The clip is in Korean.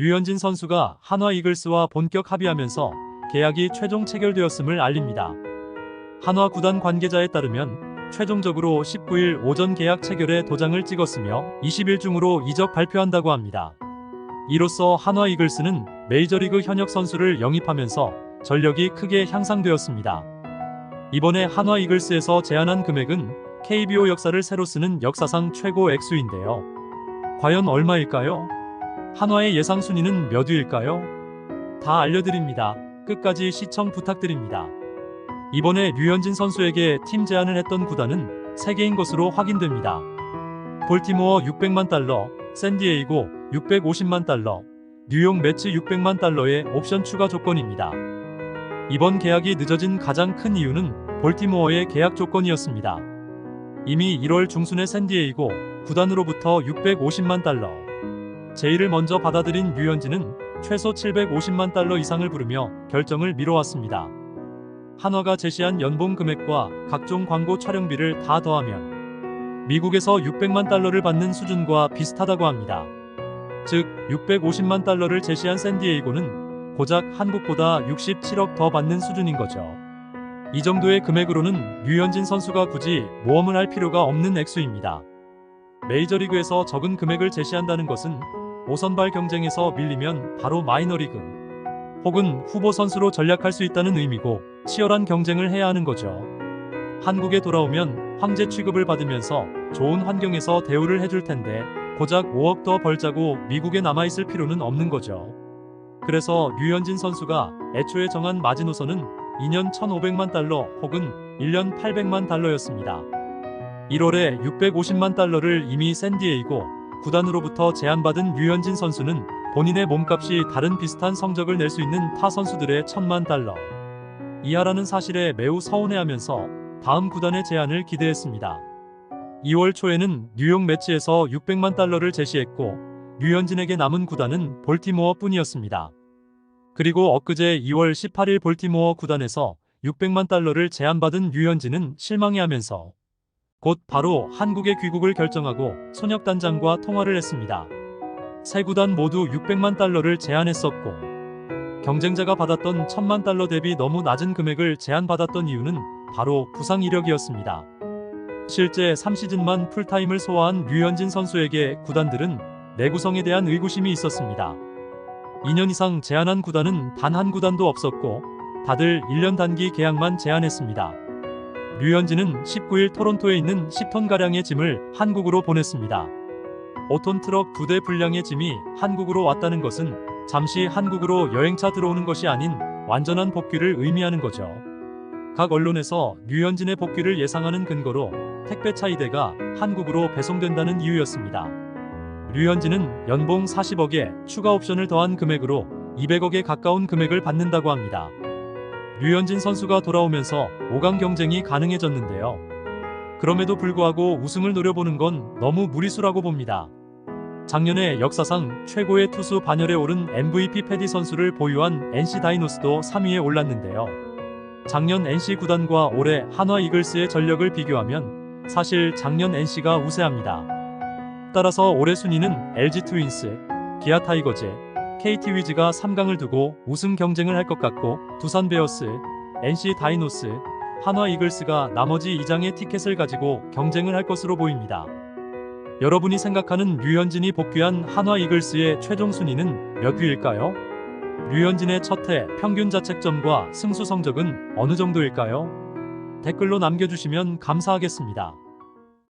류현진 선수가 한화 이글스와 본격 합의하면서 계약이 최종 체결되었음을 알립니다. 한화 구단 관계자에 따르면 최종적으로 19일 오전 계약 체결에 도장을 찍었으며 20일 중으로 이적 발표한다고 합니다. 이로써 한화 이글스는 메이저리그 현역 선수를 영입하면서 전력이 크게 향상되었습니다. 이번에 한화 이글스에서 제안한 금액은 KBO 역사를 새로 쓰는 역사상 최고 액수인데요. 과연 얼마일까요? 한화의 예상 순위는 몇 위일까요? 다 알려드립니다. 끝까지 시청 부탁드립니다. 이번에 류현진 선수에게 팀 제안을 했던 구단은 3개인 것으로 확인됩니다. 볼티모어 600만 달러, 샌디에이고 650만 달러, 뉴욕 매츠 600만 달러의 옵션 추가 조건입니다. 이번 계약이 늦어진 가장 큰 이유는 볼티모어의 계약 조건이었습니다. 이미 1월 중순에 샌디에이고 구단으로부터 650만 달러, 제의를 먼저 받아들인 류현진은 최소 750만 달러 이상을 부르며 결정을 미뤄왔습니다. 한화가 제시한 연봉 금액과 각종 광고 촬영비를 다 더하면 미국에서 600만 달러를 받는 수준과 비슷하다고 합니다. 즉 650만 달러를 제시한 샌디에이고는 고작 한국보다 67억 더 받는 수준인 거죠. 이 정도의 금액으로는 류현진 선수가 굳이 모험을 할 필요가 없는 액수입니다. 메이저리그에서 적은 금액을 제시한다는 것은 5선발 경쟁에서 밀리면 바로 마이너리그 혹은 후보 선수로 전략할 수 있다는 의미고 치열한 경쟁을 해야 하는 거죠. 한국에 돌아오면 황제 취급을 받으면서 좋은 환경에서 대우를 해줄 텐데 고작 5억 더 벌자고 미국에 남아있을 필요는 없는 거죠. 그래서 류현진 선수가 애초에 정한 마지노선은 2년 1,500만 달러 혹은 1년 800만 달러였습니다. 1월에 650만 달러를 이미 샌디에이고 구단으로부터 제안받은 류현진 선수는 본인의 몸값이 다른 비슷한 성적을 낼 수 있는 타 선수들의 1,000만 달러 이하라는 사실에 매우 서운해하면서 다음 구단의 제안을 기대했습니다. 2월 초에는 뉴욕 매치에서 600만 달러를 제시했고 류현진에게 남은 구단은 볼티모어 뿐이었습니다. 그리고 엊그제 2월 18일 볼티모어 구단에서 600만 달러를 제안받은 류현진은 실망해하면서 곧 바로 한국에 귀국을 결정하고 손혁단장과 통화를 했습니다. 세 구단 모두 600만 달러를 제안했었고 경쟁자가 받았던 1,000만 달러 대비 너무 낮은 금액을 제안받았던 이유는 바로 부상 이력이었습니다. 실제 3시즌만 풀타임을 소화한 류현진 선수에게 구단들은 내구성에 대한 의구심이 있었습니다. 2년 이상 제안한 구단은 단 한 구단도 없었고 다들 1년 단기 계약만 제안했습니다. 류현진은 19일 토론토에 있는 10톤가량의 짐을 한국으로 보냈습니다. 5톤 트럭 2대 분량의 짐이 한국으로 왔다는 것은 잠시 한국으로 여행차 들어오는 것이 아닌 완전한 복귀를 의미하는 거죠. 각 언론에서 류현진의 복귀를 예상하는 근거로 택배차 2대가 한국으로 배송된다는 이유였습니다. 류현진은 연봉 40억에 추가 옵션을 더한 금액으로 200억에 가까운 금액을 받는다고 합니다. 류현진 선수가 돌아오면서 5강 경쟁이 가능해졌는데요. 그럼에도 불구하고 우승을 노려보는 건 너무 무리수라고 봅니다. 작년에 역사상 최고의 투수 반열에 오른 MVP 패디 선수를 보유한 NC 다이노스도 3위에 올랐는데요. 작년 NC 구단과 올해 한화 이글스의 전력을 비교하면 사실 작년 NC가 우세합니다. 따라서 올해 순위는 LG 트윈스, 기아 타이거즈, KT 위즈가 3강을 두고 우승 경쟁을 할 것 같고 두산 베어스, NC 다이노스, 한화 이글스가 나머지 2장의 티켓을 가지고 경쟁을 할 것으로 보입니다. 여러분이 생각하는 류현진이 복귀한 한화 이글스의 최종 순위는 몇 위일까요? 류현진의 첫해 평균 자책점과 승수 성적은 어느 정도일까요? 댓글로 남겨주시면 감사하겠습니다.